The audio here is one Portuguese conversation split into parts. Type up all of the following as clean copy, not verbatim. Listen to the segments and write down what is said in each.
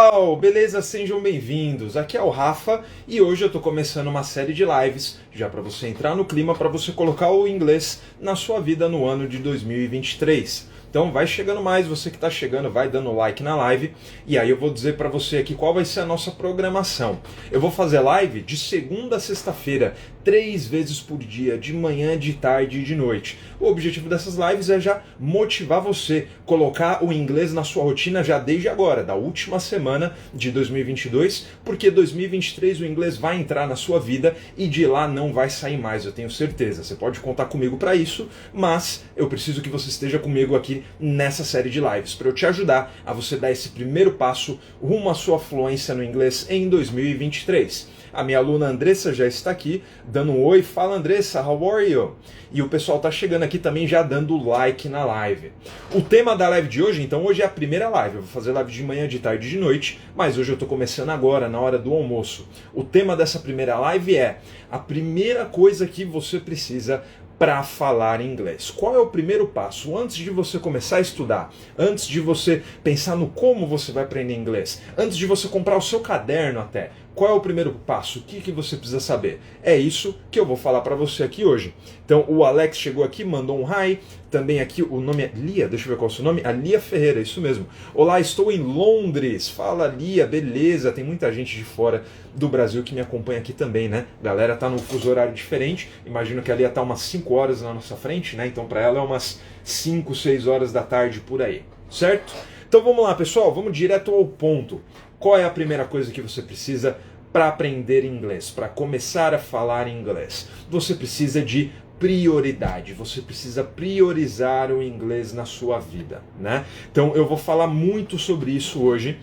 Pessoal, beleza? Sejam bem-vindos. Aqui é o Rafa e hoje eu tô começando uma série de lives já para você entrar no clima, para você colocar o inglês na sua vida no ano de 2023. Então vai chegando mais, você que está chegando, vai dando like na live e aí eu vou dizer para você aqui qual vai ser a nossa programação. Eu vou fazer live de segunda a sexta-feira, 3 vezes por dia, de manhã, de tarde e de noite. O objetivo dessas lives é já motivar você, colocar o inglês na sua rotina já desde agora, da última semana de 2022, porque 2023 o inglês vai entrar na sua vida e de lá não vai sair mais, eu tenho certeza. Você pode contar comigo para isso, mas eu preciso que você esteja comigo aqui nessa série de lives, para eu te ajudar a você dar esse primeiro passo rumo à sua fluência no inglês em 2023. A minha aluna Andressa já está aqui, dando um oi. Fala Andressa, how are you? E o pessoal está chegando aqui também já dando like na live. O tema da live de hoje, então, hoje é a primeira live. Eu vou fazer live de manhã, de tarde e de noite, mas hoje eu estou começando agora, na hora do almoço. O tema dessa primeira live é a primeira coisa que você precisa para falar inglês. Qual é o primeiro passo? Antes de você começar a estudar, antes de você pensar no como você vai aprender inglês, antes de você comprar o seu caderno até, qual é o primeiro passo? O que você precisa saber? É isso que eu vou falar para você aqui hoje. Então o Alex chegou aqui, mandou um hi. Também aqui o nome é Lia, deixa eu ver qual é o seu nome. A Lia Ferreira, isso mesmo. Olá, estou em Londres. Fala Lia, beleza. Tem muita gente de fora do Brasil que me acompanha aqui também, né? A galera tá num fuso horário diferente. Imagino que a Lia tá umas 5 horas na nossa frente, né? Então para ela é umas 5, 6 horas da tarde por aí, certo? Então vamos lá, pessoal, vamos direto ao ponto. Qual é a primeira coisa que você precisa para aprender inglês, para começar a falar inglês? Você precisa de prioridade, você precisa priorizar o inglês na sua vida, né? Então eu vou falar muito sobre isso hoje.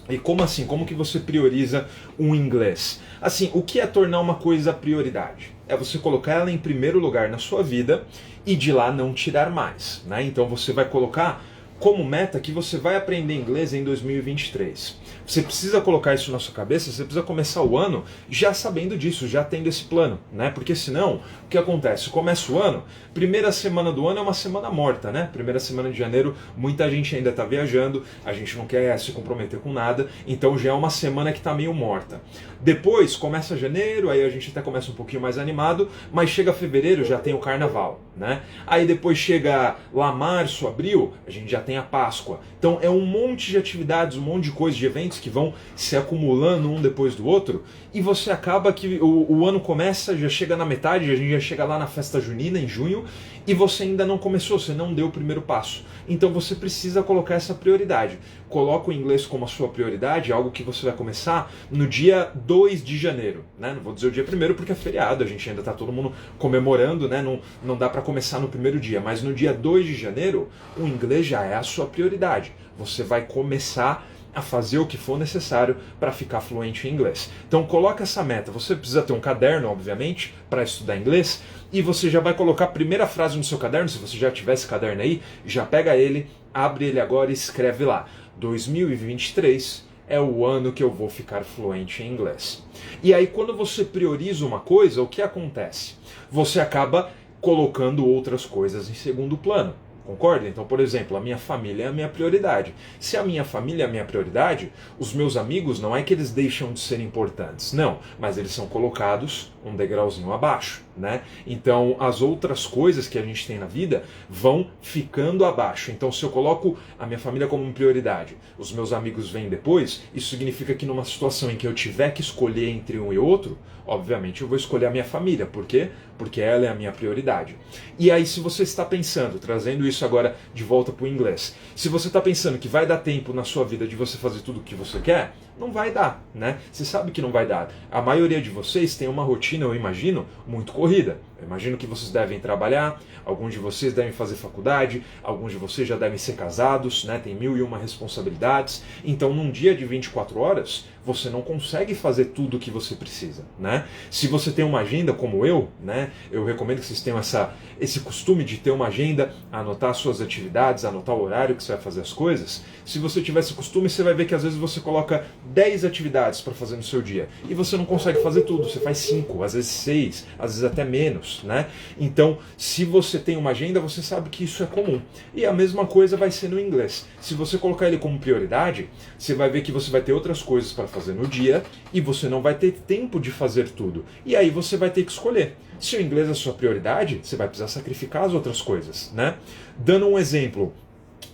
E como assim? Como que você prioriza o inglês? Assim, o que é tornar uma coisa prioridade? É você colocar ela em primeiro lugar na sua vida e de lá não tirar mais, né? Então você vai colocar como meta que você vai aprender inglês em 2023. Você precisa colocar isso na sua cabeça, você precisa começar o ano já sabendo disso, já tendo esse plano, né? Porque senão, o que acontece? Começa o ano, primeira semana do ano é uma semana morta, né? Primeira semana de janeiro, muita gente ainda está viajando, a gente não quer se comprometer com nada, então já é uma semana que está meio morta. Depois começa janeiro, aí a gente até começa um pouquinho mais animado, mas chega fevereiro, já tem o carnaval, né? Aí depois chega lá março, abril, a gente já tem a Páscoa. Então é um monte de atividades, um monte de coisas, de eventos que vão se acumulando um depois do outro, e você acaba que o ano começa, já chega na metade, a gente já chega lá na festa junina, em junho, e você ainda não começou, você não deu o primeiro passo. Então você precisa colocar essa prioridade. Coloca o inglês como a sua prioridade, algo que você vai começar no dia 2 de janeiro, né? Não vou dizer o dia primeiro porque é feriado, a gente ainda está todo mundo comemorando, né? Não dá para começar no primeiro dia, mas no dia 2 de janeiro, o inglês já é a sua prioridade. Você vai começar a fazer o que for necessário para ficar fluente em inglês. Então coloca essa meta. Você precisa ter um caderno, obviamente, para estudar inglês, e você já vai colocar a primeira frase no seu caderno. Se você já tiver esse caderno aí, já pega ele, abre ele agora e escreve lá: 2023 é o ano que eu vou ficar fluente em inglês. E aí quando você prioriza uma coisa, o que acontece? Você acaba colocando outras coisas em segundo plano. Concorda? Então, por exemplo, a minha família é a minha prioridade. Se a minha família é a minha prioridade, os meus amigos não é que eles deixam de ser importantes, não, mas eles são colocados um degrauzinho abaixo, né? Então, as outras coisas que a gente tem na vida vão ficando abaixo. Então, se eu coloco a minha família como prioridade, os meus amigos vêm depois, isso significa que numa situação em que eu tiver que escolher entre um e outro, obviamente eu vou escolher a minha família. Por quê? Porque ela é a minha prioridade. E aí, se você está pensando, trazendo isso agora de volta para o inglês, se você está pensando que vai dar tempo na sua vida de você fazer tudo o que você quer, não vai dar, né? Você sabe que não vai dar. A maioria de vocês tem uma rotina, eu imagino, muito corrida. Eu imagino que vocês devem trabalhar, alguns de vocês devem fazer faculdade, alguns de vocês já devem ser casados, né? Tem 1001 responsabilidades. Então, num dia de 24 horas, você não consegue fazer tudo o que você precisa, né? Se você tem uma agenda como eu, né? Eu recomendo que vocês tenham esse costume de ter uma agenda, anotar suas atividades, anotar o horário que você vai fazer as coisas. Se você tiver esse costume, você vai ver que às vezes você coloca 10 atividades para fazer no seu dia e você não consegue fazer tudo, você faz 5, às vezes 6, às vezes até menos. anos, né? Então, se você tem uma agenda, você sabe que isso é comum. E a mesma coisa vai ser no inglês. Se você colocar ele como prioridade, você vai ver que você vai ter outras coisas para fazer no dia e você não vai ter tempo de fazer tudo. E aí você vai ter que escolher. Se o inglês é a sua prioridade, você vai precisar sacrificar as outras coisas, né? Dando um exemplo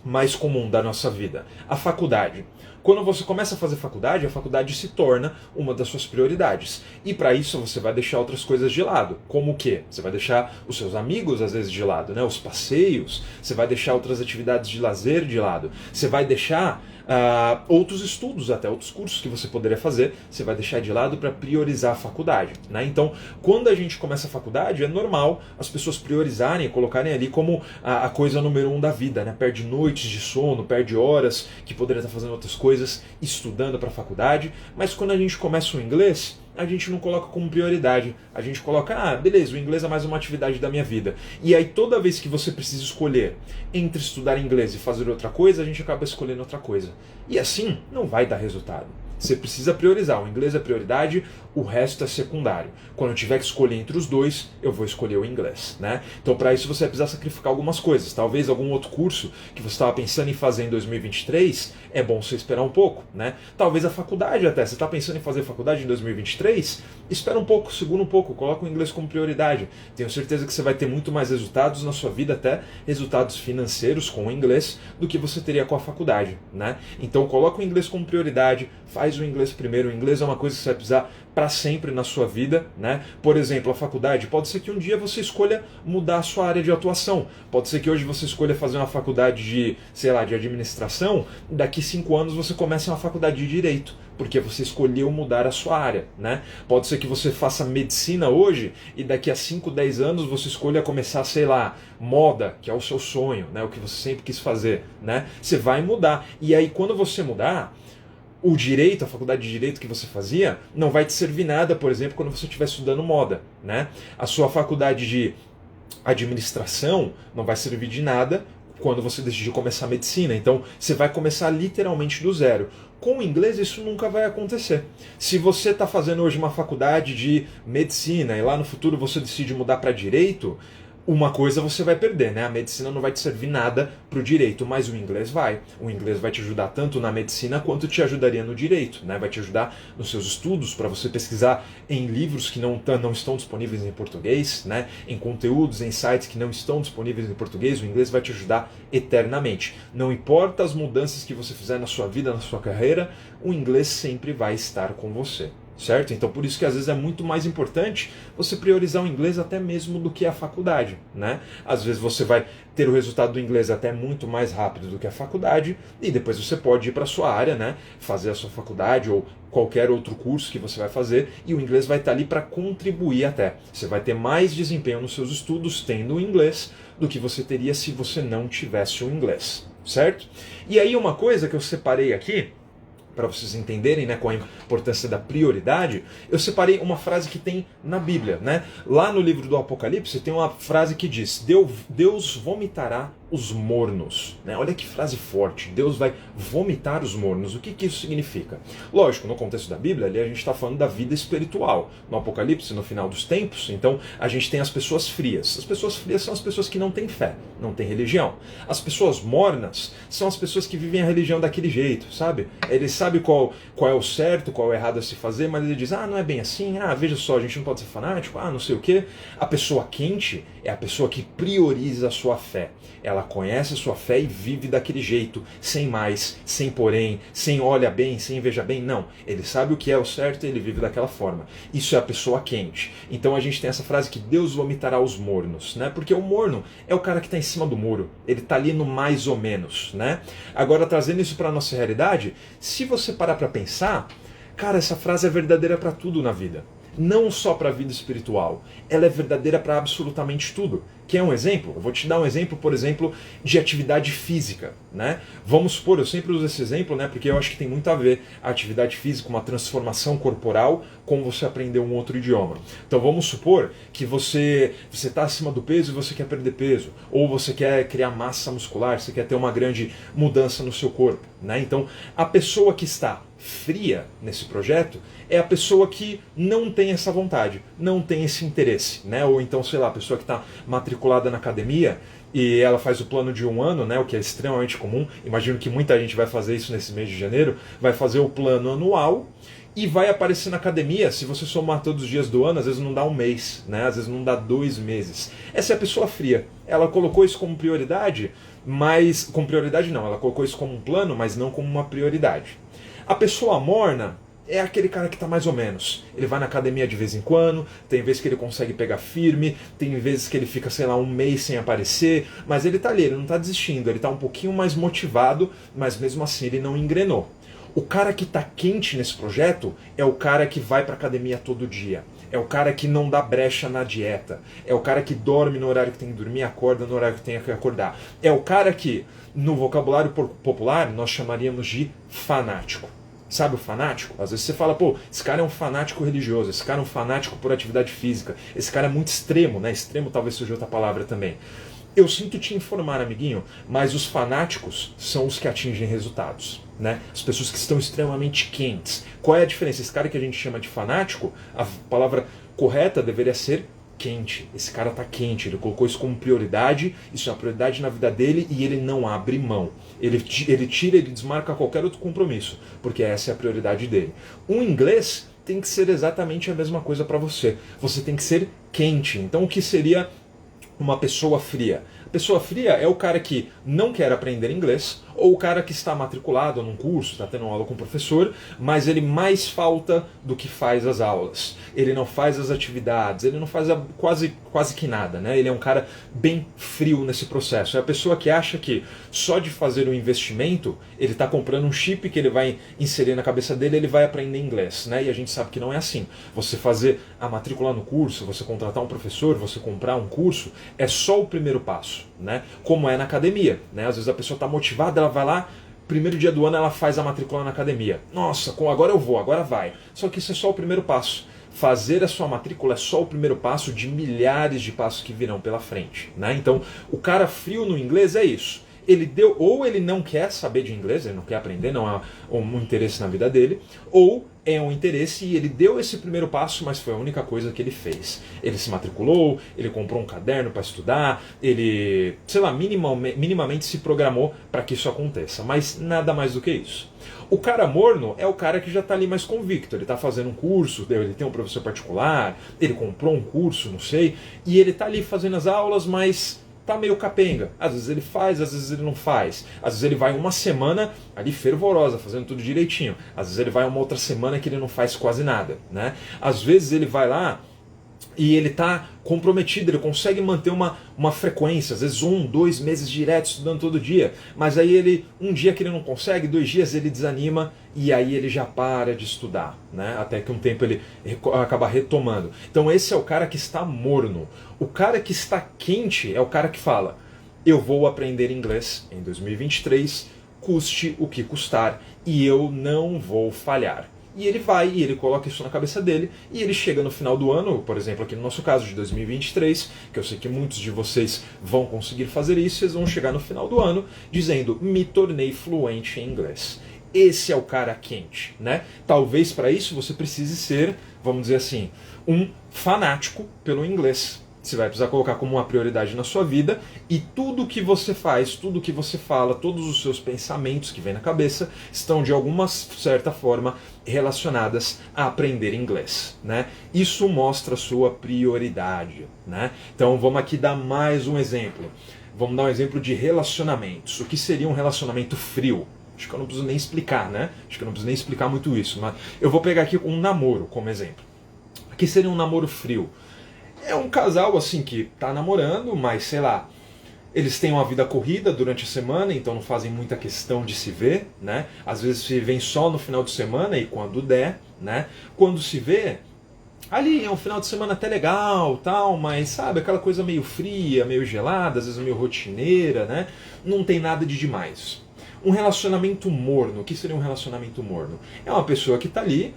mais comum da nossa vida, a faculdade. Quando você começa a fazer faculdade, a faculdade se torna uma das suas prioridades. E para isso você vai deixar outras coisas de lado. Como o quê? Você vai deixar os seus amigos às vezes de lado, né? Os passeios, você vai deixar outras atividades de lazer de lado. Você vai deixar outros estudos, até outros cursos que você poderia fazer, você vai deixar de lado para priorizar a faculdade, né? Então, quando a gente começa a faculdade, é normal as pessoas priorizarem e colocarem ali como a coisa número 1 da vida, né? Perde noites de sono, perde horas que poderia estar fazendo outras coisas, estudando para a faculdade, mas quando a gente começa o inglês, a gente não coloca como prioridade. A gente coloca, beleza, o inglês é mais uma atividade da minha vida. E aí toda vez que você precisa escolher entre estudar inglês e fazer outra coisa, a gente acaba escolhendo outra coisa. E assim não vai dar resultado. Você precisa priorizar. O inglês é prioridade, o resto é secundário. Quando eu tiver que escolher entre os dois, eu vou escolher o inglês, né? Então, para isso, você vai precisar sacrificar algumas coisas. Talvez algum outro curso que você estava pensando em fazer em 2023, é bom você esperar um pouco, né? Talvez a faculdade até. Você está pensando em fazer faculdade em 2023? Espera um pouco, segura um pouco, coloca o inglês como prioridade. Tenho certeza que você vai ter muito mais resultados na sua vida, até resultados financeiros com o inglês, do que você teria com a faculdade, né? Então, coloca o inglês como prioridade, faz o inglês primeiro. O inglês é uma coisa que você vai precisar para sempre na sua vida, né? Por exemplo, a faculdade, pode ser que um dia você escolha mudar a sua área de atuação. Pode ser que hoje você escolha fazer uma faculdade de, sei lá, de administração, daqui 5 anos você comece uma faculdade de direito, porque você escolheu mudar a sua área, né? Pode ser que você faça medicina hoje e daqui a 5, 10 anos você escolha começar, sei lá, moda, que é o seu sonho, né? O que você sempre quis fazer, né? Você vai mudar. E aí quando você mudar, o direito, a faculdade de direito que você fazia, não vai te servir nada, por exemplo, quando você estiver estudando moda, né? A sua faculdade de administração não vai servir de nada quando você decidir começar medicina. Então, você vai começar literalmente do zero. Com o inglês, isso nunca vai acontecer. Se você está fazendo hoje uma faculdade de medicina e lá no futuro você decide mudar para direito, uma coisa você vai perder, né? A medicina não vai te servir nada para o direito, mas o inglês vai. O inglês vai te ajudar tanto na medicina quanto te ajudaria no direito, né? Vai te ajudar nos seus estudos, para você pesquisar em livros que não estão disponíveis em português, né? Em conteúdos, em sites que não estão disponíveis em português, o inglês vai te ajudar eternamente. Não importa as mudanças que você fizer na sua vida, na sua carreira, o inglês sempre vai estar com você. Certo? Então por isso que às vezes é muito mais importante você priorizar o inglês até mesmo do que a faculdade, né? Às vezes você vai ter o resultado do inglês até muito mais rápido do que a faculdade e depois você pode ir para a sua área, né? Fazer a sua faculdade ou qualquer outro curso que você vai fazer e o inglês vai estar ali para contribuir até. Você vai ter mais desempenho nos seus estudos tendo o inglês do que você teria se você não tivesse o inglês, certo? E aí uma coisa que eu separei aqui, para vocês entenderem, né, qual a importância da prioridade, eu separei uma frase que tem na Bíblia, né? Lá no livro do Apocalipse tem uma frase que diz: Deus vomitará os mornos, né? Olha que frase forte, Deus vai vomitar os mornos. O que isso significa? Lógico, no contexto da Bíblia, ali a gente está falando da vida espiritual. No Apocalipse, no final dos tempos, então a gente tem as pessoas frias. As pessoas frias são as pessoas que não têm fé, não têm religião. As pessoas mornas são as pessoas que vivem a religião daquele jeito, sabe? Eles sabem qual é o certo, qual é o errado a se fazer, mas ele diz, não é bem assim, veja só, a gente não pode ser fanático, não sei o quê. A pessoa quente é a pessoa que prioriza a sua fé. Ela conhece a sua fé e vive daquele jeito, sem mais, sem porém, sem olha bem, sem veja bem, não. Ele sabe o que é o certo e ele vive daquela forma. Isso é a pessoa quente. Então a gente tem essa frase que Deus vomitará os mornos, né? Porque o morno é o cara que está em cima do muro. Ele está ali no mais ou menos, né? Agora, trazendo isso para a nossa realidade, se você parar para pensar, cara, essa frase é verdadeira para tudo na vida. Não só para a vida espiritual, ela é verdadeira para absolutamente tudo. Quer um exemplo? Eu vou te dar um exemplo, por exemplo, de atividade física, né? Vamos supor, eu sempre uso esse exemplo, né? Porque eu acho que tem muito a ver a atividade física, uma transformação corporal, com você aprender um outro idioma. Então vamos supor que você está acima do peso e você quer perder peso, ou você quer criar massa muscular, você quer ter uma grande mudança no seu corpo, né? Então a pessoa que está fria nesse projeto é a pessoa que não tem essa vontade, não tem esse interesse, né? Ou então, sei lá, a pessoa que está matriculada na academia e ela faz o plano de um ano, né? O que é extremamente comum. Imagino que muita gente vai fazer isso nesse mês de janeiro, vai fazer o plano anual e vai aparecer na academia. Se você somar todos os dias do ano, às vezes não dá um mês, né? Às vezes não dá 2 meses. Essa é a pessoa fria. Ela colocou isso como prioridade, mas com prioridade não, ela colocou isso como um plano, mas não como uma prioridade. A pessoa morna é aquele cara que está mais ou menos. Ele vai na academia de vez em quando, tem vezes que ele consegue pegar firme, tem vezes que ele fica, sei lá, um mês sem aparecer, mas ele está ali, ele não está desistindo, ele está um pouquinho mais motivado, mas mesmo assim ele não engrenou. O cara que está quente nesse projeto é o cara que vai para academia todo dia. É o cara que não dá brecha na dieta. É o cara que dorme no horário que tem que dormir, acorda no horário que tem que acordar. É o cara que, no vocabulário popular, nós chamaríamos de fanático. Sabe o fanático? Às vezes você fala, pô, esse cara é um fanático religioso, esse cara é um fanático por atividade física, esse cara é muito extremo, né? Extremo talvez seja outra palavra também. Eu sinto te informar, amiguinho, mas os fanáticos são os que atingem resultados, né? As pessoas que estão extremamente quentes. Qual é a diferença? Esse cara que a gente chama de fanático, a palavra correta deveria ser quente. Esse cara tá quente, ele colocou isso como prioridade, isso é uma prioridade na vida dele e ele não abre mão. Ele tira, ele desmarca qualquer outro compromisso, porque essa é a prioridade dele. O inglês tem que ser exatamente a mesma coisa para você. Você tem que ser quente. Então o que seria uma pessoa fria? A pessoa fria é o cara que não quer aprender inglês, ou o cara que está matriculado num curso, está tendo aula com o professor, mas ele mais falta do que faz as aulas. Ele não faz as atividades, ele não faz quase que nada, né? Ele é um cara bem frio nesse processo. É a pessoa que acha que só de fazer um investimento, ele está comprando um chip que ele vai inserir na cabeça dele, ele vai aprender inglês, né? E a gente sabe que não é assim. Você fazer a matrícula no curso, você contratar um professor, você comprar um curso, é só o primeiro passo, né? Como é na academia, né? Às vezes a pessoa está motivada, ela vai lá, primeiro dia do ano ela faz a matrícula na academia. Nossa, agora eu vou, agora vai. Só que isso é só o primeiro passo. Fazer a sua matrícula é só o primeiro passo de milhares de passos que virão pela frente, né? Então, o cara frio no inglês é isso. Ele deu, ou ele não quer saber de inglês, ele não quer aprender, não há um interesse na vida dele, ou é um interesse e ele deu esse primeiro passo, mas foi a única coisa que ele fez. Ele se matriculou, ele comprou um caderno para estudar, ele, sei lá, minimamente se programou para que isso aconteça, mas nada mais do que isso. O cara morno é o cara que já está ali mais convicto, ele está fazendo um curso, ele tem um professor particular, ele comprou um curso, não sei, e ele está ali fazendo as aulas, mas tá meio capenga. Às vezes ele faz, às vezes ele não faz. Às vezes ele vai uma semana ali fervorosa, fazendo tudo direitinho. Às vezes ele vai uma outra semana que ele não faz quase nada, né? Às vezes ele vai lá e ele está comprometido, ele consegue manter uma frequência, às vezes 1, 2 meses direto estudando todo dia, mas aí ele, um dia que ele não consegue, 2 dias ele desanima e aí ele já para de estudar, né? Até que um tempo ele acaba retomando. Então esse é o cara que está morno. O cara que está quente é o cara que fala, eu vou aprender inglês em 2023, custe o que custar, e eu não vou falhar. E ele vai, e ele coloca isso na cabeça dele, e ele chega no final do ano, por exemplo, aqui no nosso caso de 2023, que eu sei que muitos de vocês vão conseguir fazer isso, vocês vão chegar no final do ano dizendo, me tornei fluente em inglês. Esse é o cara quente, né? Talvez para isso você precise ser, vamos dizer assim, um fanático pelo inglês. Você vai precisar colocar como uma prioridade na sua vida e tudo que você faz, tudo que você fala, todos os seus pensamentos que vêm na cabeça estão de alguma certa forma relacionadas a aprender inglês, né? Isso mostra a sua prioridade, né? Então vamos aqui dar mais um exemplo. Vamos dar um exemplo de relacionamentos. O que seria um relacionamento frio? Acho que eu não preciso nem explicar, né? Acho que eu não preciso nem explicar muito isso, mas eu vou pegar aqui um namoro como exemplo. O que seria um namoro frio? É um casal assim que tá namorando, mas sei lá, eles têm uma vida corrida durante a semana, então não fazem muita questão de se ver, né? Às vezes se vêem só no final de semana e quando der, né? Quando se vê, ali é um final de semana até legal, tal, mas sabe, aquela coisa meio fria, meio gelada, às vezes meio rotineira, né? Não tem nada de demais. Um relacionamento morno, o que seria um relacionamento morno? É uma pessoa que tá ali,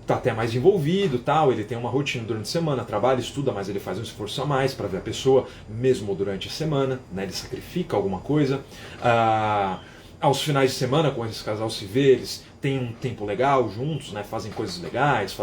tá até mais envolvido, tal, ele tem uma rotina durante a semana, trabalha, estuda, mas ele faz um esforço a mais para ver a pessoa, mesmo durante a semana, né, ele sacrifica alguma coisa. Aos finais de semana, quando esse casal se vê, eles têm um tempo legal juntos, né? Fazem coisas legais,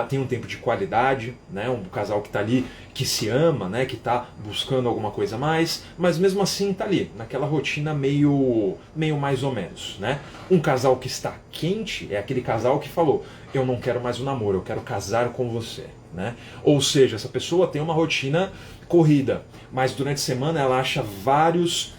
tem um tempo de qualidade, né? Um casal que está ali, que se ama, né? Que está buscando alguma coisa a mais, mas mesmo assim está ali, naquela rotina meio mais ou menos, né? Um casal que está quente é aquele casal que falou: eu não quero mais um namoro, eu quero casar com você, né? Ou seja, essa pessoa tem uma rotina corrida, mas durante a semana ela acha vários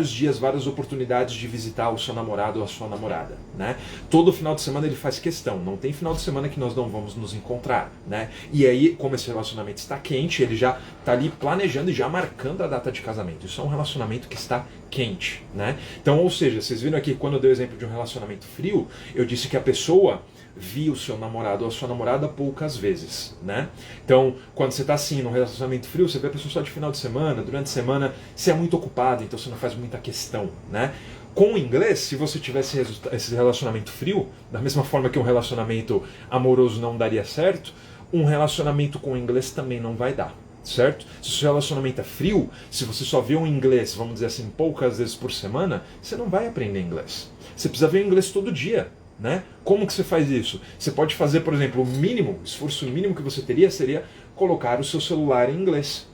dias, várias oportunidades de visitar o seu namorado ou a sua namorada, né? Todo final de semana ele faz questão, não tem final de semana que nós não vamos nos encontrar, né? E aí, como esse relacionamento está quente, ele já está ali planejando e já marcando a data de casamento. Isso é um relacionamento que está quente, né? Então, ou seja, vocês viram aqui quando eu dei o exemplo de um relacionamento frio, eu disse que a pessoa via o seu namorado ou a sua namorada poucas vezes, né? Então, quando você está assim, num relacionamento frio, você vê a pessoa só de final de semana, durante a semana você é muito ocupado, então você não faz muita questão, né? Com o inglês, se você tivesse esse relacionamento frio, da mesma forma que um relacionamento amoroso não daria certo, um relacionamento com o inglês também não vai dar, certo? Se o seu relacionamento é frio, se você só vê um inglês, vamos dizer assim, poucas vezes por semana, você não vai aprender inglês. Você precisa ver o inglês todo dia, né? Como que você faz isso? Você pode fazer, por exemplo, o esforço mínimo que você teria seria colocar o seu celular em inglês.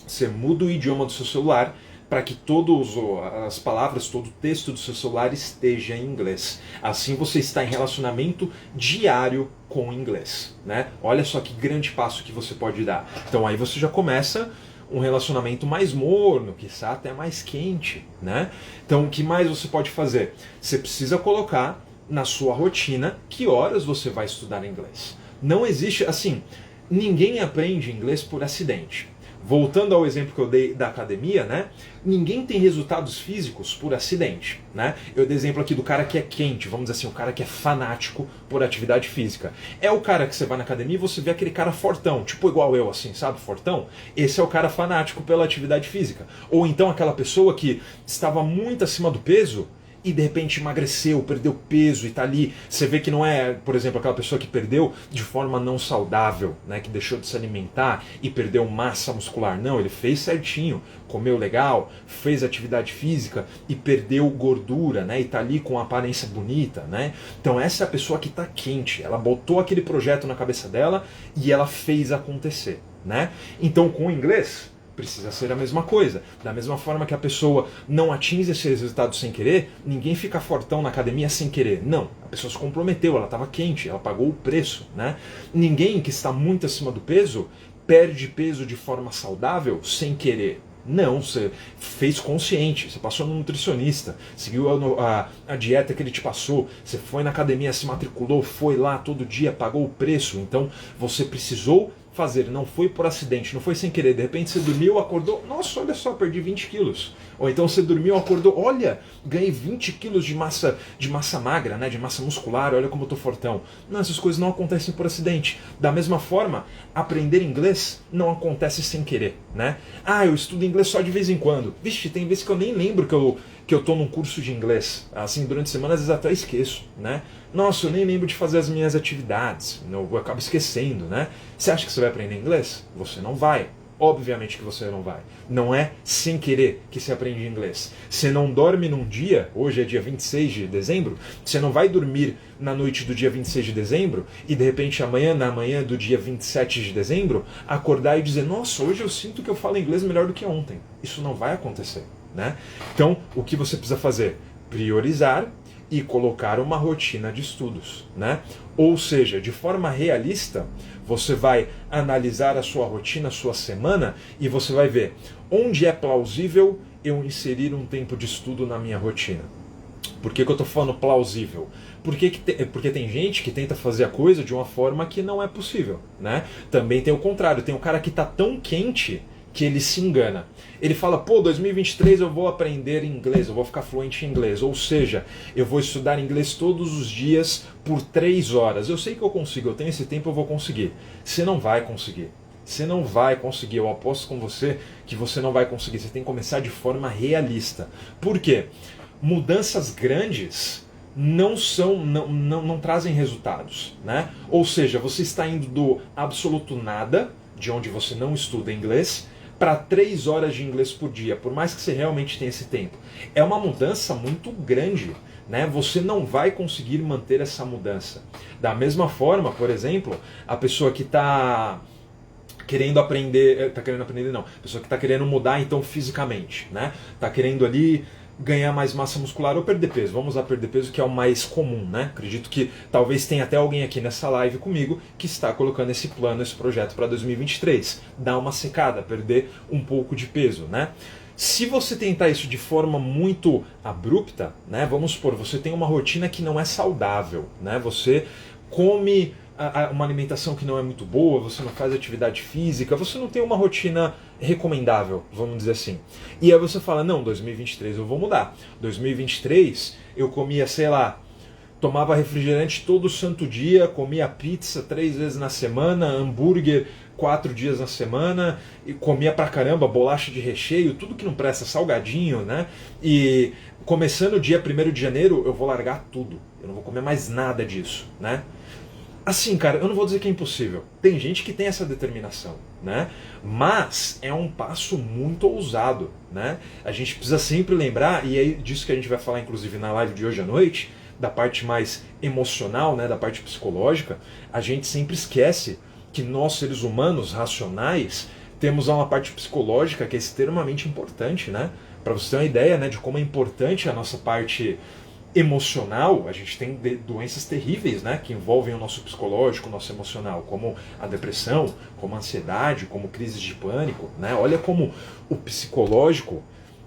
Você muda o idioma do seu celular para que todas as palavras, todo o texto do seu celular esteja em inglês. Assim você está em relacionamento diário com o inglês, né? Olha só que grande passo que você pode dar. Então aí você já começa um relacionamento mais morno, quiçá até mais quente, né? Então o que mais você pode fazer? Você precisa colocar na sua rotina que horas você vai estudar inglês. Não existe, assim, ninguém aprende inglês por acidente. Voltando ao exemplo que eu dei da academia, né? Ninguém tem resultados físicos por acidente, né? Eu dei exemplo aqui do cara que é quente, vamos dizer assim, o cara que é fanático por atividade física. É o cara que você vai na academia e você vê aquele cara fortão, tipo igual eu, assim, sabe, fortão? Esse é o cara fanático pela atividade física. Ou então aquela pessoa que estava muito acima do peso e de repente emagreceu, perdeu peso e tá ali. Você vê que não é, por exemplo, aquela pessoa que perdeu de forma não saudável, né, que deixou de se alimentar e perdeu massa muscular. Não, ele fez certinho, comeu legal, fez atividade física e perdeu gordura, né, e tá ali com uma aparência bonita, né? Então essa é a pessoa que tá quente. Ela botou aquele projeto na cabeça dela e ela fez acontecer, né? Então com o inglês precisa ser a mesma coisa. Da mesma forma que a pessoa não atinge esse resultado sem querer, ninguém fica fortão na academia sem querer. Não, a pessoa se comprometeu, ela estava quente, ela pagou o preço, né? Ninguém que está muito acima do peso perde peso de forma saudável sem querer. Não, você fez consciente, você passou no nutricionista, seguiu a dieta que ele te passou, você foi na academia, se matriculou, foi lá todo dia, pagou o preço, então você precisou fazer, não foi por acidente, não foi sem querer, de repente você dormiu, acordou, nossa, olha só, perdi 20 quilos. Ou então você dormiu, acordou, olha, ganhei 20 quilos de massa magra, né, de massa muscular, olha como eu tô fortão. Não, essas coisas não acontecem por acidente. Da mesma forma, aprender inglês não acontece sem querer, né? Ah, eu estudo inglês só de vez em quando. Vixe, tem vezes que eu nem lembro que eu tô num curso de inglês. Assim, durante a semana, às vezes até esqueço, né? Nossa, eu nem lembro de fazer as minhas atividades. Eu acabo esquecendo, né? Você acha que você vai aprender inglês? Você não vai. Obviamente que você não vai. Não é sem querer que você aprende inglês. Você não dorme num dia, hoje é dia 26 de dezembro, você não vai dormir na noite do dia 26 de dezembro e de repente amanhã, na manhã do dia 27 de dezembro, acordar e dizer, nossa, hoje eu sinto que eu falo inglês melhor do que ontem. Isso não vai acontecer, né? Então, o que você precisa fazer? Priorizar e colocar uma rotina de estudos, né? Ou seja, de forma realista, você vai analisar a sua rotina, a sua semana, e você vai ver onde é plausível eu inserir um tempo de estudo na minha rotina. Por que eu estou falando plausível? Porque tem gente que tenta fazer a coisa de uma forma que não é possível, né? Também tem o contrário, tem um cara que está tão quente que ele se engana. Ele fala, pô, 2023 eu vou aprender inglês, eu vou ficar fluente em inglês. Ou seja, eu vou estudar inglês todos os dias por 3 horas. Eu sei que eu consigo, eu tenho esse tempo, eu vou conseguir. Você não vai conseguir. Você não vai conseguir, eu aposto com você que você não vai conseguir. Você tem que começar de forma realista. Por quê? Mudanças grandes não trazem resultados, né? Ou seja, você está indo do absoluto nada, de onde você não estuda inglês, para 3 horas de inglês por dia, por mais que você realmente tenha esse tempo. É uma mudança muito grande. né? Você não vai conseguir manter essa mudança. Da mesma forma, por exemplo, a pessoa que está querendo aprender, não, a pessoa que está querendo mudar então fisicamente, né? Está querendo ali ganhar mais massa muscular ou perder peso. Vamos usar perder peso, que é o mais comum, né? Acredito que talvez tenha até alguém aqui nessa live comigo que está colocando esse plano, esse projeto para 2023. Dar uma secada, perder um pouco de peso, né? Se você tentar isso de forma muito abrupta, né? Vamos supor, você tem uma rotina que não é saudável, né? Você come uma alimentação que não é muito boa, você não faz atividade física, você não tem uma rotina recomendável, vamos dizer assim. E aí você fala, não, 2023 eu vou mudar. 2023 eu comia, sei lá, tomava refrigerante todo santo dia, comia pizza 3 vezes na semana, hambúrguer 4 dias na semana, e comia pra caramba bolacha de recheio, tudo que não presta, salgadinho, né? E começando o dia 1º de janeiro eu vou largar tudo, eu não vou comer mais nada disso, né? Assim, cara, eu não vou dizer que é impossível. Tem gente que tem essa determinação, né? Mas é um passo muito ousado, né? A gente precisa sempre lembrar, e é disso que a gente vai falar inclusive na live de hoje à noite, da parte mais emocional, né, da parte psicológica. A gente sempre esquece que nós, seres humanos racionais, temos uma parte psicológica que é extremamente importante, né? Para você ter uma ideia, né, de como é importante a nossa parte emocional, a gente tem doenças terríveis, né, que envolvem o nosso psicológico, o nosso emocional, como a depressão, como a ansiedade, como crises de pânico, né? Olha como o psicológico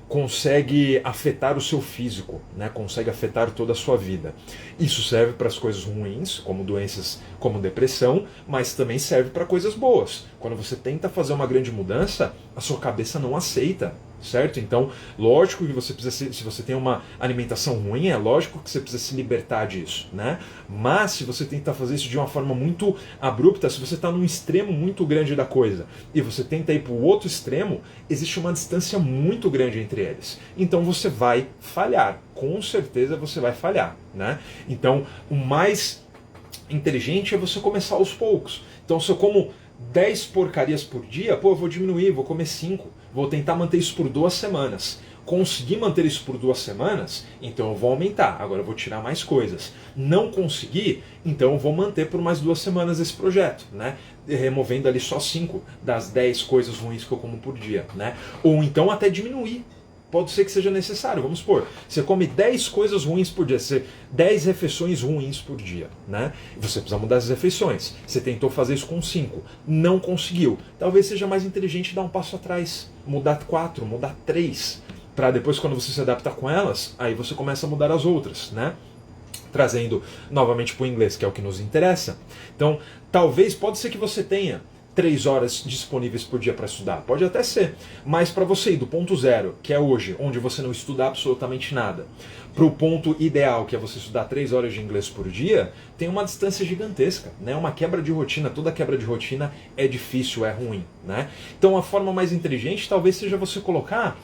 consegue afetar o seu físico, né? Consegue afetar toda a sua vida. Isso serve para as coisas ruins, como doenças como depressão, mas também serve para coisas boas. Quando você tenta fazer uma grande mudança, a sua cabeça não aceita, certo? Então, lógico que você precisa, se você tem uma alimentação ruim, é lógico que você precisa se libertar disso, né? Mas se você tentar fazer isso de uma forma muito abrupta, se você está num extremo muito grande da coisa e você tenta ir para o outro extremo, existe uma distância muito grande entre eles. Então você vai falhar, com certeza você vai falhar, né? Então, o mais inteligente é você começar aos poucos. Então, se eu como 10 porcarias por dia, pô, eu vou diminuir, vou comer 5. Vou tentar manter isso por 2 semanas. Conseguir manter isso por 2 semanas, então eu vou aumentar. Agora eu vou tirar mais coisas. Não conseguir, então eu vou manter por mais 2 semanas esse projeto, né? Removendo ali só 5 das 10 coisas ruins que eu como por dia, né? Ou então até diminuir. Pode ser que seja necessário, vamos supor, você come 10 coisas ruins por dia, 10 refeições ruins por dia, né? Você precisa mudar as refeições. Você tentou fazer isso com 5, não conseguiu. Talvez seja mais inteligente dar um passo atrás, mudar 4, mudar 3, para depois quando você se adaptar com elas, aí você começa a mudar as outras, né? Trazendo novamente para o inglês, que é o que nos interessa. Então, talvez, pode ser que você tenha 3 horas disponíveis por dia para estudar. Pode até ser. Mas para você ir do ponto zero, que é hoje, onde você não estuda absolutamente nada, para o ponto ideal, que é você estudar 3 horas de inglês por dia, tem uma distância gigantesca, né? Uma quebra de rotina. Toda quebra de rotina é difícil, é ruim, né? Então a forma mais inteligente talvez seja você colocar,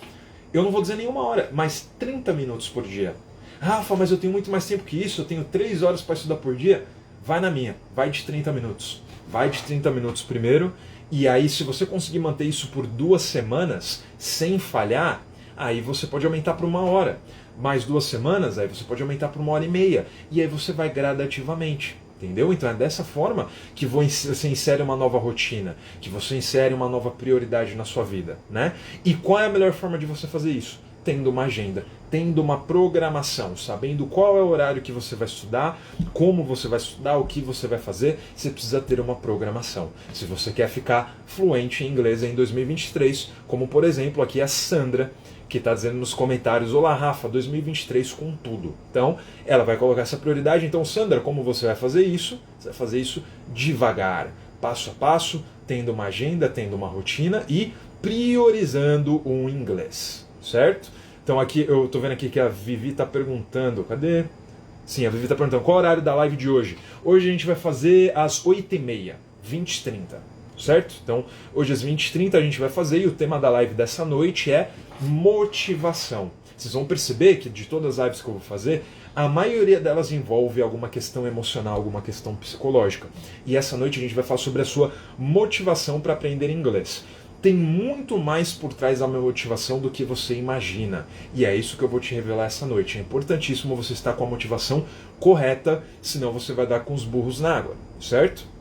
eu não vou dizer nenhuma hora, mas 30 minutos por dia. Rafa, mas eu tenho muito mais tempo que isso, eu tenho 3 horas para estudar por dia. Vai na minha, vai de 30 minutos. Vai de 30 minutos primeiro, e aí se você conseguir manter isso por 2 semanas, sem falhar, aí você pode aumentar para 1 hora. Mais 2 semanas, aí você pode aumentar para 1h30. E aí você vai gradativamente. Entendeu? Então é dessa forma que você insere uma nova rotina, que você insere uma nova prioridade na sua vida, né? E qual é a melhor forma de você fazer isso? Tendo uma agenda, tendo uma programação, sabendo qual é o horário que você vai estudar, como você vai estudar, o que você vai fazer, você precisa ter uma programação. Se você quer ficar fluente em inglês em 2023, como por exemplo aqui a Sandra, que está dizendo nos comentários, olá Rafa, 2023 com tudo. Então, ela vai colocar essa prioridade. Então, Sandra, como você vai fazer isso? Você vai fazer isso devagar, passo a passo, tendo uma agenda, tendo uma rotina e priorizando o inglês. Certo? Então aqui eu tô vendo aqui que a Vivi está perguntando, cadê? Sim, a Vivi está perguntando qual é o horário da live de hoje. Hoje a gente vai fazer às 8h30, 20h30, certo? Então hoje às 20h30 a gente vai fazer e o tema da live dessa noite é motivação. Vocês vão perceber que de todas as lives que eu vou fazer, a maioria delas envolve alguma questão emocional, alguma questão psicológica. E essa noite a gente vai falar sobre a sua motivação para aprender inglês. tem muito mais por trás da minha motivação do que você imagina. E é isso que eu vou te revelar essa noite. É importantíssimo você estar com a motivação correta, senão você vai dar com os burros na água, certo?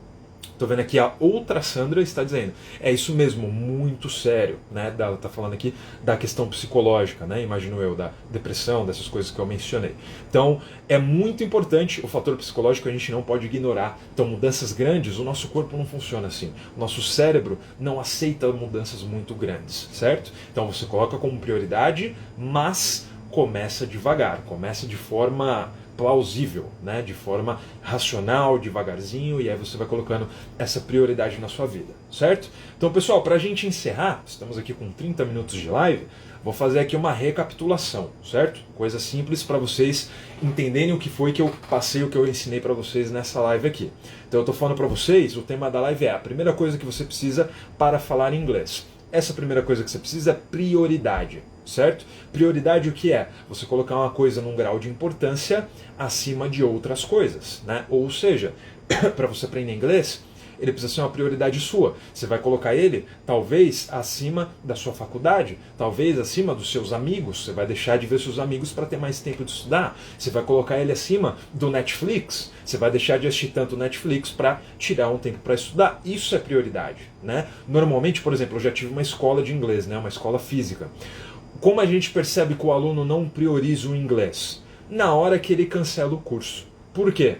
Tô vendo aqui a outra Sandra está dizendo, é isso mesmo, muito sério, né? Ela tá falando aqui da questão psicológica, né? Imagino eu, da depressão, dessas coisas que eu mencionei. Então, é muito importante, o fator psicológico a gente não pode ignorar. Então, mudanças grandes, o nosso corpo não funciona assim. O nosso cérebro não aceita mudanças muito grandes, certo? Então, você coloca como prioridade, mas começa devagar, começa de forma plausível, né? De forma racional, devagarzinho, e aí você vai colocando essa prioridade na sua vida, certo? Então, pessoal, para a gente encerrar, estamos aqui com 30 minutos de live, vou fazer aqui uma recapitulação, certo? Coisa simples para vocês entenderem o que foi que eu passei, o que eu ensinei para vocês nessa live aqui. Então, eu estou falando para vocês, o tema da live é a primeira coisa que você precisa para falar inglês. Essa primeira coisa que você precisa é prioridade, certo? Prioridade o que é? Você colocar uma coisa num grau de importância acima de outras coisas, né? Ou seja, para você aprender inglês, ele precisa ser uma prioridade sua. Você vai colocar ele, talvez, acima da sua faculdade, talvez acima dos seus amigos. Você vai deixar de ver seus amigos para ter mais tempo de estudar. Você vai colocar ele acima do Netflix. Você vai deixar de assistir tanto Netflix para tirar um tempo para estudar. Isso é prioridade, né? Normalmente, por exemplo, eu já tive uma escola de inglês, né? Uma escola física. Como a gente percebe que o aluno não prioriza o inglês? Na hora que ele cancela o curso. Por quê?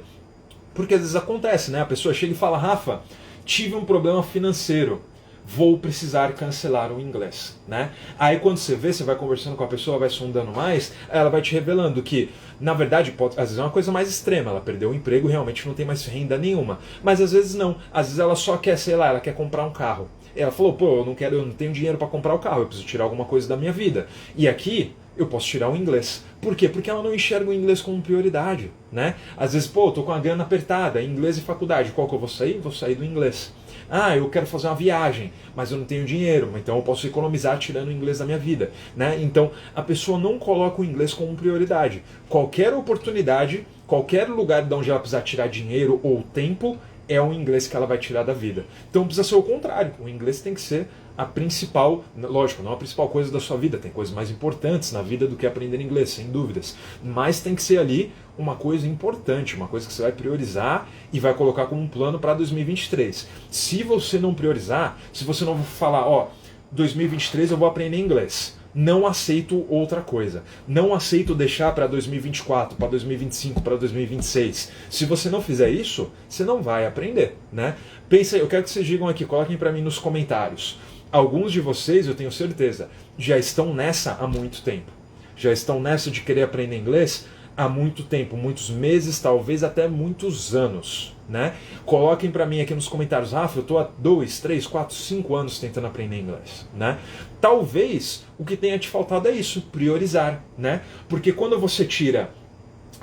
Porque às vezes acontece, né? A pessoa chega e fala, Rafa, tive um problema financeiro, vou precisar cancelar o inglês, né? Aí quando você vê, você vai conversando com a pessoa, vai sondando mais, ela vai te revelando que, na verdade, pode, às vezes é uma coisa mais extrema, ela perdeu o emprego, realmente não tem mais renda nenhuma. Mas às vezes não, às vezes ela só quer, sei lá, ela quer comprar um carro. Ela falou, pô, eu não tenho dinheiro para comprar o carro, eu preciso tirar alguma coisa da minha vida. E aqui eu posso tirar o inglês. Por quê? Porque ela não enxerga o inglês como prioridade, né? Às vezes, pô, eu tô com a grana apertada, inglês e faculdade, qual que eu vou sair? Vou sair do inglês. Ah, eu quero fazer uma viagem, mas eu não tenho dinheiro, então eu posso economizar tirando o inglês da minha vida, né? Então, a pessoa não coloca o inglês como prioridade. Qualquer oportunidade, qualquer lugar de onde ela precisar tirar dinheiro ou tempo, é o inglês que ela vai tirar da vida. Então precisa ser o contrário. O inglês tem que ser a principal, lógico, não a principal coisa da sua vida. Tem coisas mais importantes na vida do que aprender inglês, sem dúvidas. Mas tem que ser ali uma coisa importante, uma coisa que você vai priorizar e vai colocar como um plano para 2023. Se você não priorizar, se você não falar, ó, 2023 eu vou aprender inglês, não aceito outra coisa. Não aceito deixar para 2024, para 2025, para 2026. Se você não fizer isso, você não vai aprender, né? Pensa aí, eu quero que vocês digam aqui, coloquem para mim nos comentários. Alguns de vocês, eu tenho certeza, já estão nessa há muito tempo. Já estão nessa de querer aprender inglês há muito tempo, muitos meses, talvez até muitos anos, né? Coloquem para mim aqui nos comentários, Rafa, eu estou há 2, 3, 4, 5 anos tentando aprender inglês, né? Talvez o que tenha te faltado é isso, priorizar, né? Porque quando você tira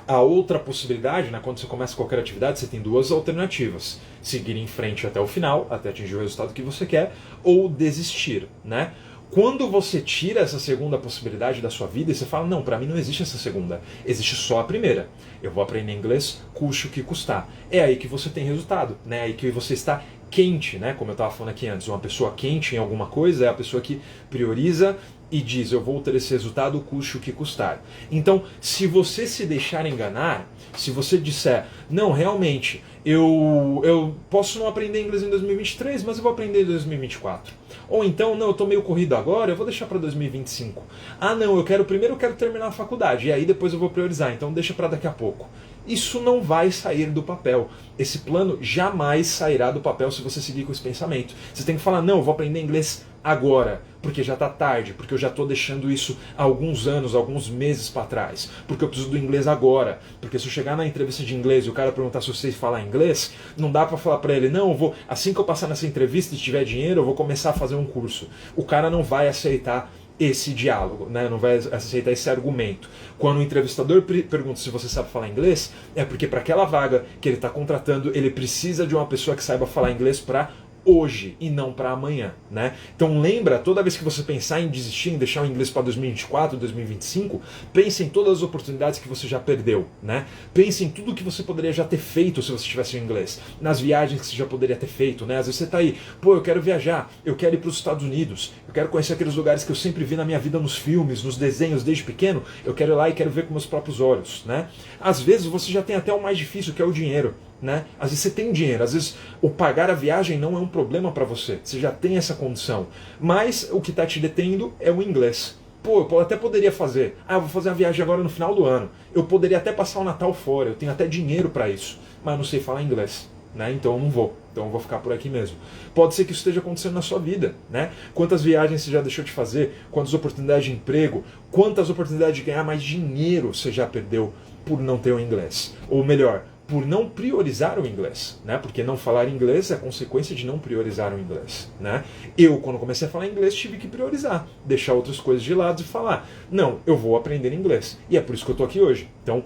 a outra possibilidade, né, quando você começa qualquer atividade, você tem duas alternativas. Seguir em frente até o final, até atingir o resultado que você quer, ou desistir, né? Quando você tira essa segunda possibilidade da sua vida e você fala, não, para mim não existe essa segunda, existe só a primeira. Eu vou aprender inglês, custe o que custar. É aí que você tem resultado, né? É aí que você está quente, né? Como eu estava falando aqui antes, uma pessoa quente em alguma coisa é a pessoa que prioriza e diz, eu vou ter esse resultado, custe o que custar. Então, se você se deixar enganar, se você disser, não, realmente, eu posso não aprender inglês em 2023, mas eu vou aprender em 2024. Ou então, não, eu estou meio corrido agora, eu vou deixar para 2025. Ah, não, primeiro eu quero terminar a faculdade, e aí depois eu vou priorizar, então deixa para daqui a pouco. Isso não vai sair do papel. Esse plano jamais sairá do papel se você seguir com esse pensamento. Você tem que falar, não, eu vou aprender inglês agora, porque já está tarde, porque eu já estou deixando isso há alguns anos, alguns meses para trás, porque eu preciso do inglês agora, porque se eu chegar na entrevista de inglês e o cara perguntar se você falar inglês, não dá para falar para ele, não, assim que eu passar nessa entrevista e tiver dinheiro, eu vou começar a fazer um curso. O cara não vai aceitar esse diálogo, né? Não vai aceitar esse argumento. Quando o entrevistador pergunta se você sabe falar inglês, é porque para aquela vaga que ele está contratando, ele precisa de uma pessoa que saiba falar inglês para hoje e não para amanhã, né? Então lembra, toda vez que você pensar em desistir, em deixar o inglês para 2024, 2025, pense em todas as oportunidades que você já perdeu, né? Pense em tudo que você poderia já ter feito se você tivesse o inglês, nas viagens que você já poderia ter feito, né? Às vezes você tá aí, pô, eu quero viajar, eu quero ir para os Estados Unidos, eu quero conhecer aqueles lugares que eu sempre vi na minha vida nos filmes, nos desenhos desde pequeno, eu quero ir lá e quero ver com meus próprios olhos, né? Às vezes você já tem até o mais difícil, que é o dinheiro, né? Às vezes você tem dinheiro, às vezes o pagar a viagem não é um problema para você, você já tem essa condição, mas o que está te detendo é o inglês. Pô, eu até poderia fazer, eu vou fazer uma viagem agora no final do ano, eu poderia até passar o Natal fora, eu tenho até dinheiro para isso, mas eu não sei falar inglês, né? Então eu não vou, então eu vou ficar por aqui mesmo. Pode ser que isso esteja acontecendo na sua vida, né? Quantas viagens você já deixou de fazer, quantas oportunidades de emprego, quantas oportunidades de ganhar mais dinheiro você já perdeu por não ter o inglês, ou melhor, por não priorizar o inglês, né? Porque não falar inglês é consequência de não priorizar o inglês, né? Eu, quando comecei a falar inglês, tive que priorizar, deixar outras coisas de lado e falar, não, eu vou aprender inglês. E é por isso que eu tô aqui hoje. Então,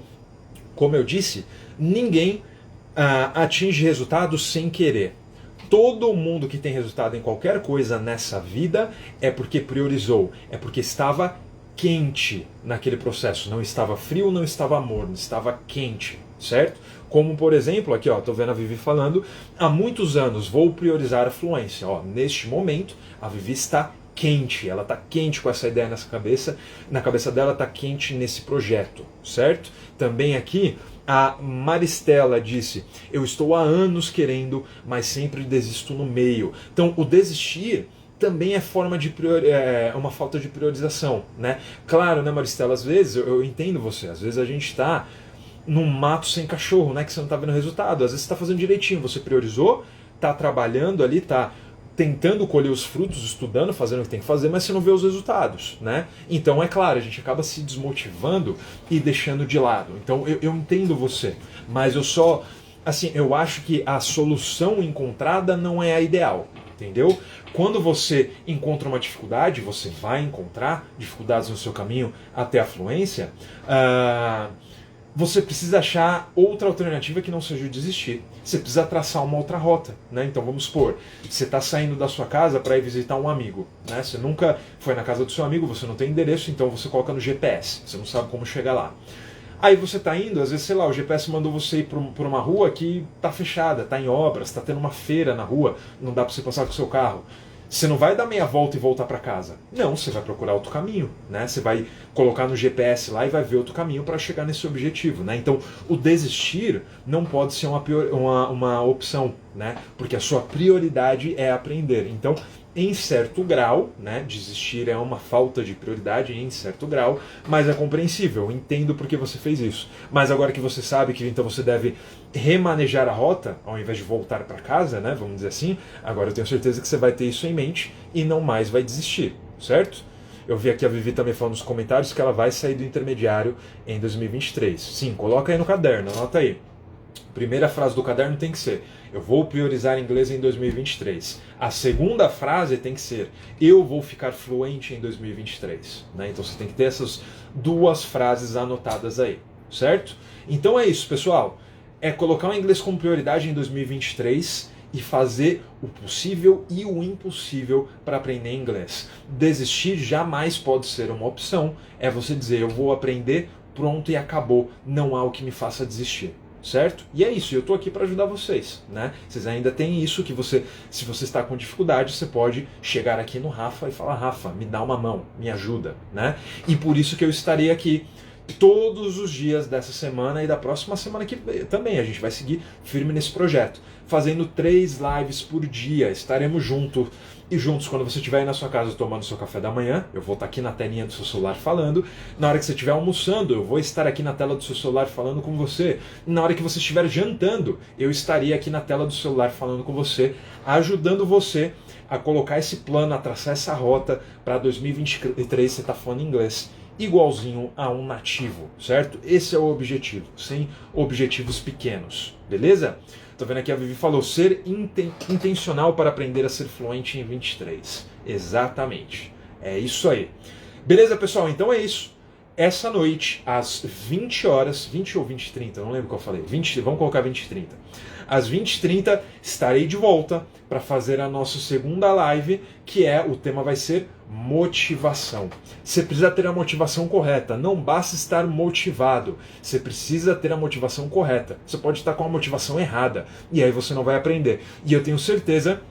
como eu disse, ninguém atinge resultados sem querer. Todo mundo que tem resultado em qualquer coisa nessa vida é porque priorizou, é porque estava quente naquele processo, não estava frio, não estava morno, estava quente, certo? Como, por exemplo, aqui ó, tô vendo a Vivi falando, há muitos anos vou priorizar a fluência. Ó, neste momento, a Vivi está quente, ela está quente com essa ideia na cabeça dela está quente nesse projeto, certo? Também aqui, a Maristela disse, eu estou há anos querendo, mas sempre desisto no meio. Então, o desistir também é forma de uma falta de priorização, né? Claro, né, Maristela, às vezes, eu entendo você, às vezes a gente está num mato sem cachorro, né, que você não está vendo resultado. Às vezes você está fazendo direitinho, você priorizou, está trabalhando ali, está tentando colher os frutos, estudando, fazendo o que tem que fazer, mas você não vê os resultados, né? Então, é claro, a gente acaba se desmotivando e deixando de lado. Então, eu entendo você, mas eu acho que a solução encontrada não é a ideal, entendeu? Quando você encontra uma dificuldade, você vai encontrar dificuldades no seu caminho até a fluência, você precisa achar outra alternativa que não seja o desistir. Você precisa traçar uma outra rota, né? Então vamos supor, você está saindo da sua casa para ir visitar um amigo, né? Você nunca foi na casa do seu amigo, você não tem endereço, então você coloca no GPS, você não sabe como chegar lá. Aí você está indo, às vezes, sei lá, o GPS mandou você ir por uma rua que está fechada, está em obras, está tendo uma feira na rua, não dá para você passar com o seu carro. Você não vai dar meia volta e voltar para casa. Não, você vai procurar outro caminho, né? Você vai colocar no GPS lá e vai ver outro caminho para chegar nesse objetivo, né? Então, o desistir não pode ser uma opção, né? Porque a sua prioridade é aprender. Então, em certo grau, né, desistir é uma falta de prioridade em certo grau, mas é compreensível, eu entendo porque você fez isso. Mas agora que você sabe que então você deve remanejar a rota, ao invés de voltar para casa, né, vamos dizer assim, agora eu tenho certeza que você vai ter isso em mente e não mais vai desistir, certo? Eu vi aqui a Vivi também falando nos comentários que ela vai sair do intermediário em 2023. Sim, coloca aí no caderno, anota aí. Primeira frase do caderno tem que ser: eu vou priorizar inglês em 2023. A segunda frase tem que ser: eu vou ficar fluente em 2023. Né? Então você tem que ter essas duas frases anotadas aí, certo? Então é isso, pessoal. É colocar o inglês como prioridade em 2023 e fazer o possível e o impossível para aprender inglês. Desistir jamais pode ser uma opção. É você dizer: eu vou aprender, pronto e acabou. Não há o que me faça desistir. Certo? E é isso, eu estou aqui para ajudar vocês, né? Vocês ainda têm isso que se você está com dificuldade, você pode chegar aqui no Rafa e falar: Rafa, me dá uma mão, me ajuda, né? E por isso que eu estarei aqui todos os dias dessa semana e da próxima semana que também a gente vai seguir firme nesse projeto, fazendo 3 lives por dia. Estaremos juntos quando você estiver aí na sua casa tomando seu café da manhã. Eu vou estar aqui na telinha do seu celular falando. Na hora que você estiver almoçando, eu vou estar aqui na tela do seu celular falando com você. Na hora que você estiver jantando, eu estaria aqui na tela do celular falando com você, ajudando você a colocar esse plano, a traçar essa rota para 2023 você estar falando inglês igualzinho a um nativo, certo? Esse é o objetivo, sem objetivos pequenos, beleza? Tô vendo aqui a Vivi falou: ser intencional para aprender a ser fluente em 23. Exatamente. É isso aí. Beleza, pessoal? Então é isso. essa noite, às 20 horas, 20 ou 20h30, não lembro o que eu falei, 20, vamos colocar 20h30. Às 20h30 estarei de volta para fazer a nossa segunda live, que o tema vai ser motivação. Você precisa ter a motivação correta, não basta estar motivado, você precisa ter a motivação correta. Você pode estar com a motivação errada, e aí você não vai aprender. E eu tenho certeza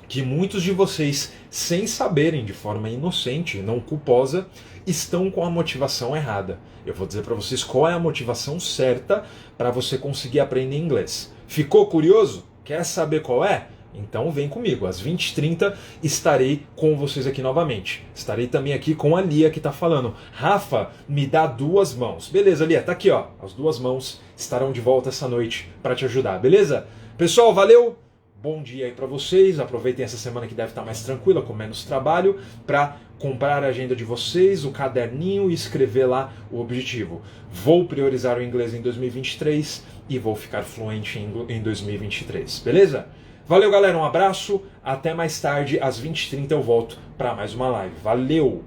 que muitos de vocês, sem saberem, de forma inocente, não culposa, estão com a motivação errada. Eu vou dizer para vocês qual é a motivação certa para você conseguir aprender inglês. Ficou curioso? Quer saber qual é? Então vem comigo, às 20h30 estarei com vocês aqui novamente. Estarei também aqui com a Lia, que está falando: Rafa, me dá 2 mãos. Beleza, Lia, tá aqui, ó. As 2 mãos estarão de volta essa noite para te ajudar, beleza? Pessoal, valeu! Bom dia aí para vocês, aproveitem essa semana que deve estar mais tranquila, com menos trabalho, para comprar a agenda de vocês, o caderninho e escrever lá o objetivo. Vou priorizar o inglês em 2023 e vou ficar fluente em 2023, beleza? Valeu, galera, um abraço, até mais tarde, às 20h30 eu volto para mais uma live. Valeu!